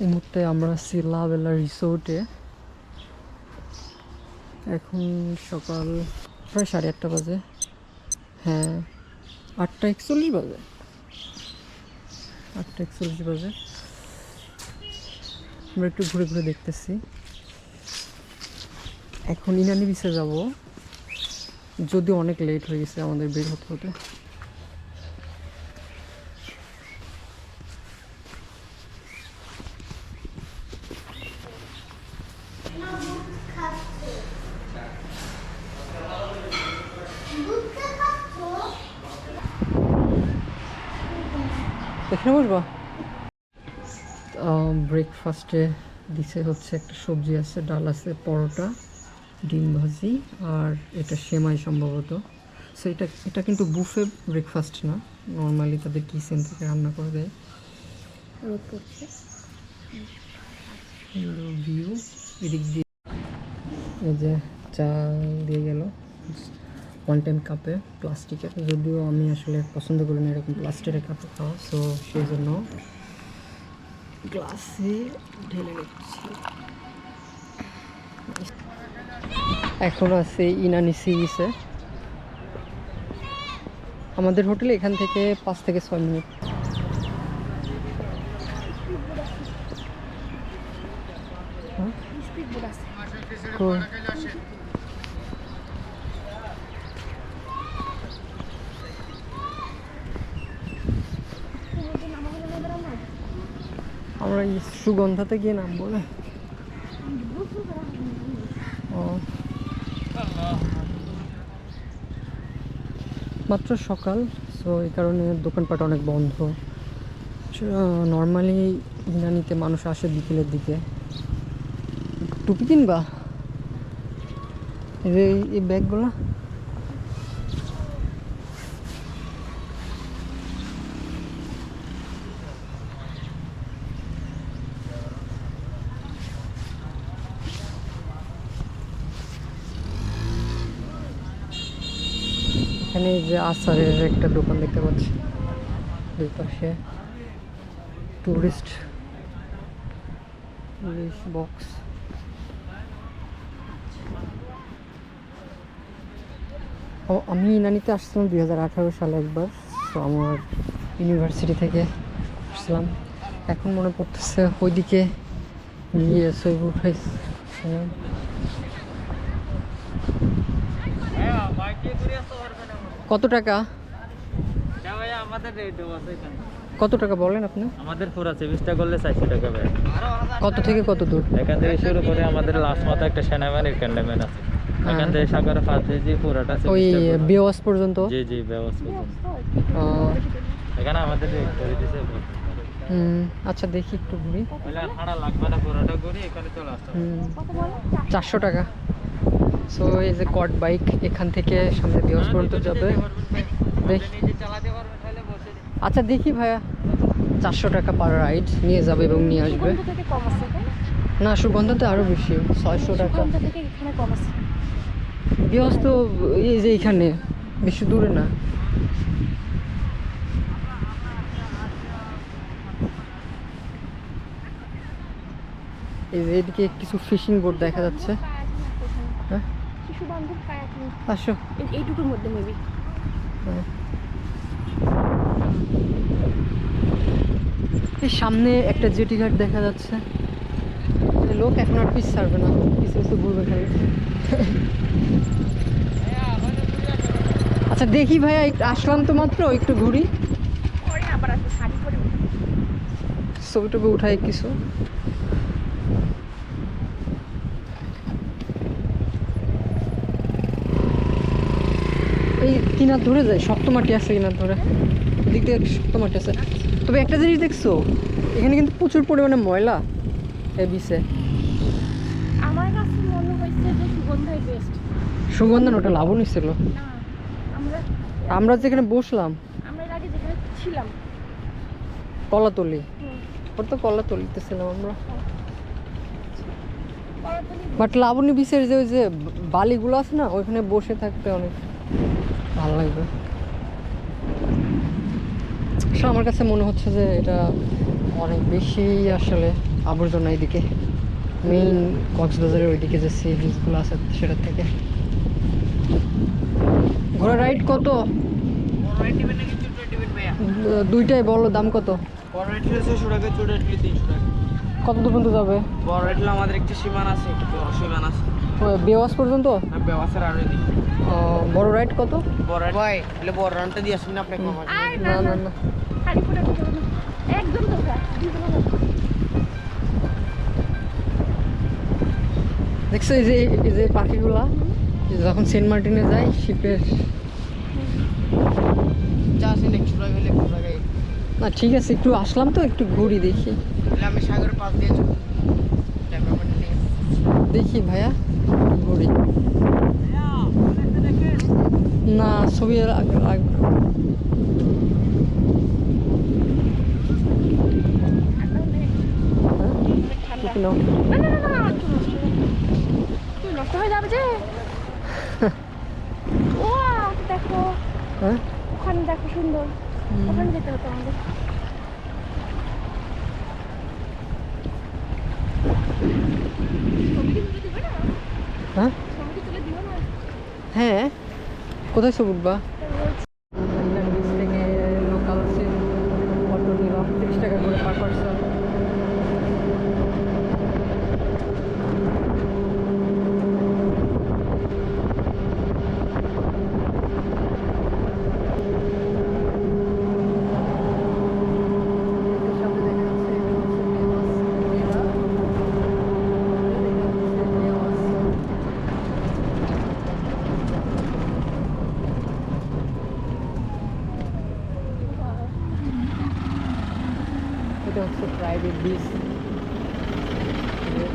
এই মুহূর্তে আমরা আছি লা বেলা রিসোর্টে। এখন সকাল প্রায় 8:30 বাজে। হ্যাঁ, 8:41 বাজে। 8:41 বাজে। আমরা একটু ঘুরে ঘুরে দেখতেছি। এখন ইনানি বিচে যাব, যদিও অনেক লেট হয়ে গেছে আমাদের বের হতে হতে। এখানে বসবা। ব্রেকফাস্টে দিছে হচ্ছে একটা সবজি আছে, ডাল আছে, পরোটা, ডিম ভাজি, আর এটা সেমাই সম্ভবত। সো এটা কিন্তু বুফে ব্রেকফাস্ট না, নর্মালি তাদের কিচেন থেকে রান্না করে দেয়। রোদ পড়ছে, ভিউ এদিক দিয়ে। এই যে চা দিয়ে গেল 1 টাইম কাপে, প্লাস্টিকের, যদিও আমি আসলে পছন্দ করি না এরকম প্লাস্টিকের কাপে খাওয়া, সো সেই জন্য গ্লাসে ঢেলে নিচ্ছি। এখন আছে ইনানি সি বিচে। আমাদের হোটেলে এখান থেকে 5 থেকে 6 মিনিট। আমরা এই সুগন্ধাতে গিয়ে নামবো না। মাত্র সকাল, সো এই কারণে দোকানপাট অনেক বন্ধ। নর্মালি ইনানিতে মানুষ আসে বিকেলের দিকে। টুপি কিনবা? এই ব্যাগগুলো এখানে যে আচারের একটা দোকান দেখতে পাচ্ছি, দুই পাশে টুরিস্ট বক্স। আমি ইনানিতে আসছিলাম 2018 সালে একবার, তো আমার ইউনিভার্সিটি থেকে আসলাম। এখন মনে পড়তেছে ওইদিকে গিয়ে ছবি উঠাইছিলাম। কত টাকা? কত টাকা বলেন আপনি? আমাদের পুরা চেবিসটা করলে 400 টাকা ভাই। কত থেকে কত দূর? এখান থেকে শুরু করে আমাদের লাস্ট মাথা একটা সেনাবাহিনীর ক্যান্টনমেন্ট আছে, এখান থেকে সাগরে ফাঁসে যে পুরাটা ওই বেওয়াস পর্যন্ত। জি জি ব্যবস্থা এখানে আমাদের করে দিয়েছে। আচ্ছা, দেখি একটু ঘুরি। ভাড়া লাগবে না, পুরাটা ঘুরি এখানে চলে আসতে। 400 টাকা। সো এই যে কট বাইক এখান থেকে সামনে বেওয়াস পর্যন্ত যাবে। আচ্ছা দেখি ভাইয়া, 400 টাকা পার রাইড নিয়ে যাবে এবং নিয়ে আসবে। না, সুগন্ধাতে আরো বেশি, 600 টাকা। বেওয়াস তো এই যে এখানে, বেশি দূরে না। এই যে এদিকে কিছু ফিশিং বোট দেখা যাচ্ছে। হ্যাঁ, আসো এইটুকুর মধ্যে মেবি। এই সামনে একটা জেটি ঘাট দেখা যাচ্ছে। লোক এখন আর পিছ ছাড়বে না, পিছু পিছু ঘুরবে খালি। আচ্ছা দেখি ভাইয়া, আসলাম তো মাত্র, একটু ঘুরি, ছবি টবি উঠাই কিছু। এই কিনার ধরে যায়, শক্ত মাটি আছে কিনার ধরে, দিক দিয়ে শক্ত মাটি আছে। তবে একটা জিনিস দেখছো, এখানে কিন্তু প্রচুর পরিমাণে ময়লা এই বিচে। আমার কাছে মনে হয়েছে যে সুগন্ধাই বেস্ট। সুগন্ধা ওটা লাবণী ছিল। আমরা যেখানে বসলাম, আমরা এর আগে যেখানে ছিলাম কলাতলি, ওর তো কলাতলিতে ছিলাম আমরা। বাট লাবণী বিচের যে ওই যে বালিগুলো আছে না, ওইখানে বসে থাকতে অনেক ভালো লাগবে। আমার কাছে মনে হচ্ছে যে এটা অনেক বেশি আসলে আবর্জনা এদিকে, মেইন কক্সবাজারের ওইদিকে যে সি বিচগুলো আছে সেটার থেকে। ঘোড়া রাইড কত? দুইটাই বলো দাম কত? বড় রাইড হলে 600 টাকা, ছোট রাইড হলে 300 টাকা। কত দূর পর্যন্ত যাবে? বড় রাইড হলে আমাদের একটা সীমানা আছে, বড় সীমানা আছে। বেওয়াস পর্যন্ত? আর ব্যবসার আরো দিই। বড় রাইড কত? বড় রাইড ভাই হলে বড় রানটা দিয়ে আসুন না আপনি কম আছে। আর না না না না না, খালি পুরো একদম দোকা দুজন না। দেখছো এই যে পাখিগুলা যখন সেন্ট মার্টিনে যায় শিপের। যা আছে 100 টাকা হলে 100 টাকা। না ঠিক আছে, একটু আসলাম তো, একটু ঘুরি দেখি। তাহলে আমি সাগরের পাশ দিয়ে চলি। ক্যামেরাম্যান নিয়ে দেখি ভাইয়া, ঘুরি। না ছবি লাগবে না। টুপি নাও। না না না না তুই নষ্ট হয়ে যাবে যে। ও দেখো হ্যাঁ ওখানে দেখো সুন্দর, ওখানে যেতে হতো আমাদের। ছবি কি তুলে দিবে না? হ্যাঁ ছবি কি তুলে দিবে না? হ্যাঁ, কোথায় ছবি উঠবা? তাই বলছি। বিচ থেকে লোকাল অটো নিলাম 30 টাকা করে পার পার্সন। এটা হচ্ছে প্রাইভেট বিচ,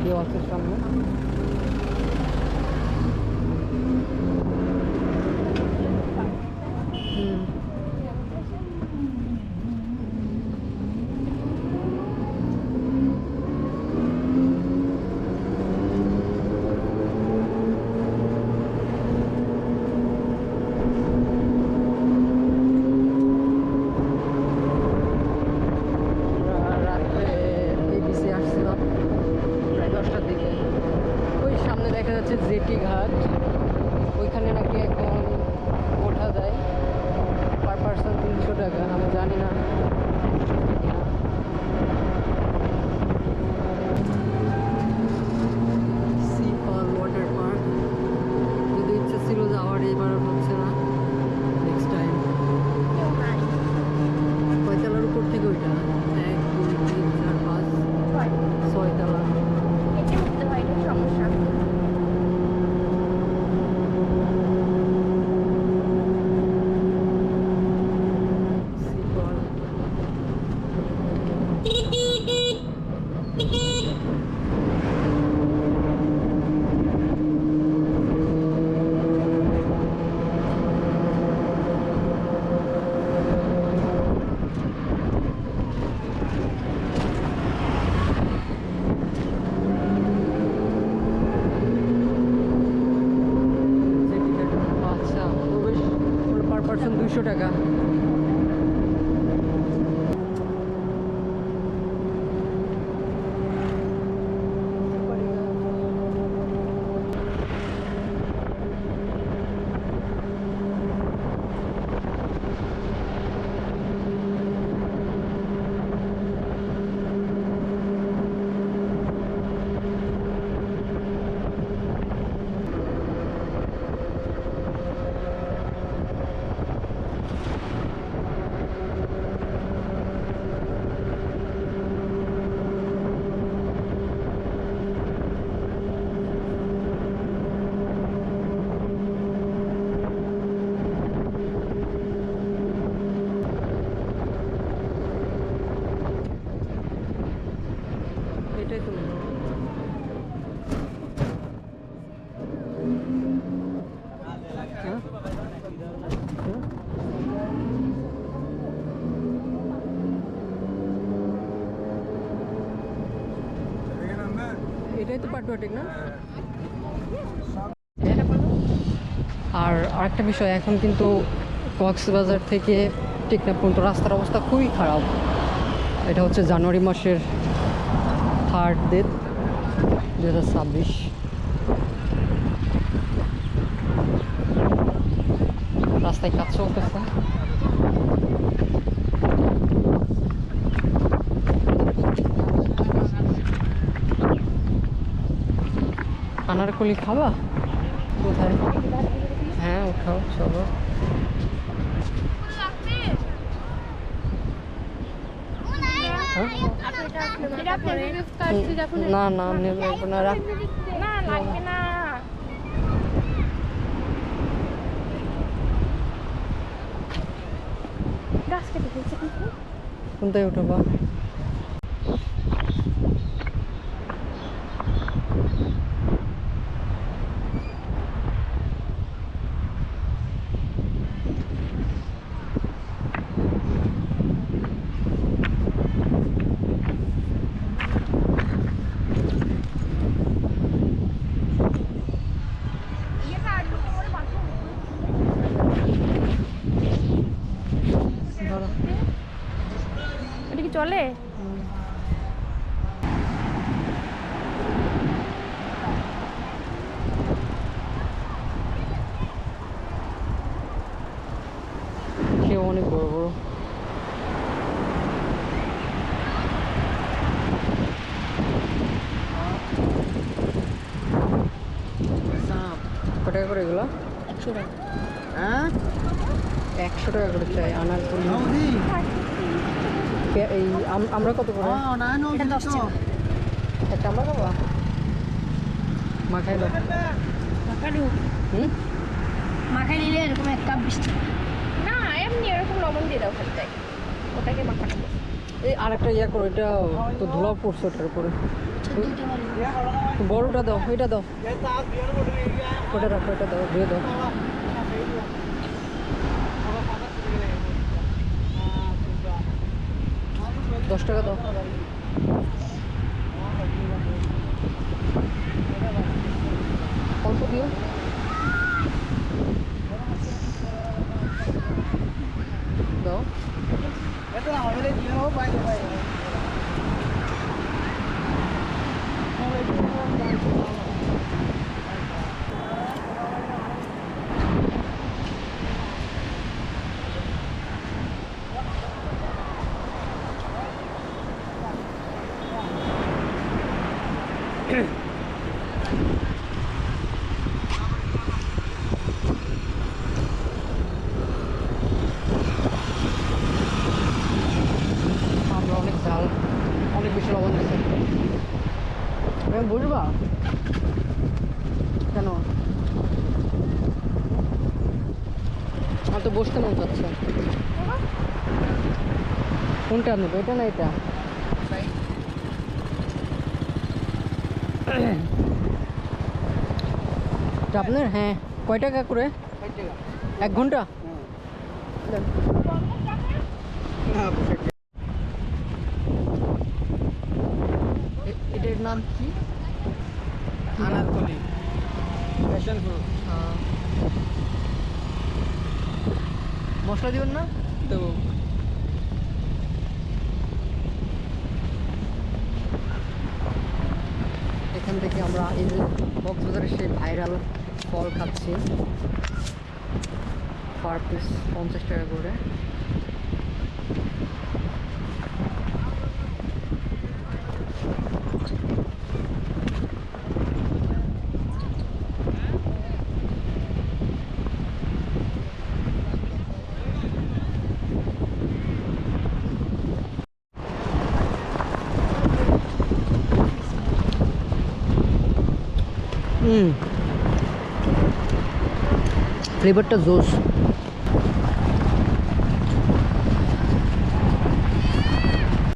দেওয়াসের সামনে। রাত্রে এই বিচে আসছিলাম প্রায় 10টার দিকে। ওই সামনে দেখা যাচ্ছে জেটি ঘাট, ওইখানে নাকি এখন ওঠা যায় পার পার্সন 300 টাকা। আমি জানি না সি ফল ওয়াটার পার্ক, যদি ইচ্ছা ছিল যাওয়ার, এবার হচ্ছে না, নেক্সট টাইম। কয়তলার উপর থেকে ওইটা? 1 2 3 4 5 6 তলা। এতে উঠতে হয়, এটা সমস্যা। আচ্ছা, প্রবেশ পার পার্সন 200 টাকা। এটাই তো মনে হয়। হ্যাঁ? হ্যাঁ? এটাই তো পাটুয়াটিক না? আর আরেকটা বিষয়, এখন কিন্তু কক্সবাজার থেকে টেকনাফ পর্যন্ত রাস্তার অবস্থা খুবই খারাপ। এটা হচ্ছে জানুয়ারি মাসের 3rd ডেট 2026। রাস্তায় কাজ চলতেছে। আনারকলি খাবা? কোথায়? হ্যাঁ উঠাও, চলো। না না নেবে না, রাখ। না লাগবে না। গাছ কেটে ফেলছে কিন্তু। কোনটায় উঠাবা? ধরো। এটা কি চলে? কেউ অনেক বড় বড়। কত টাকা করে এগুলো? 100 টাকা। হ্যাঁ 100 টাকা করে চাই আনারকলি। বৌদি এই আমরা কত করে? না নো এটা 10 টাকা। একটা আমরা খাবো? মাখাই দাও। মাখানো হুম, মাখাই নিলে এরকম 1 কাপ 20 টাকা। না এমনি এরকম লবণ দিয়ে দাও খালি তাই। ওটাকে মাখানো। এই আরেকটা ইয়া করো, এটা তো ধুলা পড়ছে ওটার উপরে। বড়টা দাও, এটা দাও, ওটা রাখো, এটা দাও, দিয়ে দাও। দশ টাকা দাও। অল্প দিও। দাও। আমরা অনেক ঝাল, অনেক বেশি লবণ দিচ্ছে। বুঝবা কেন? আমার তো বসতে মন চাচ্ছে। কোনটা নেবে, এটা না এটা? এটা আপনার? হ্যাঁ। কয় টাকা করে? 1 ঘন্টা? দেন। এটার নাম কি? Anarkali fashion fruit. মশলা দিবেন না? দেবো। এখান থেকে আমরা এই যে কক্সবাজারের সেই ভাইরাল ফল খাচ্ছি, পার পিস 50 টাকা করে। ফ্লেভারটা জোস।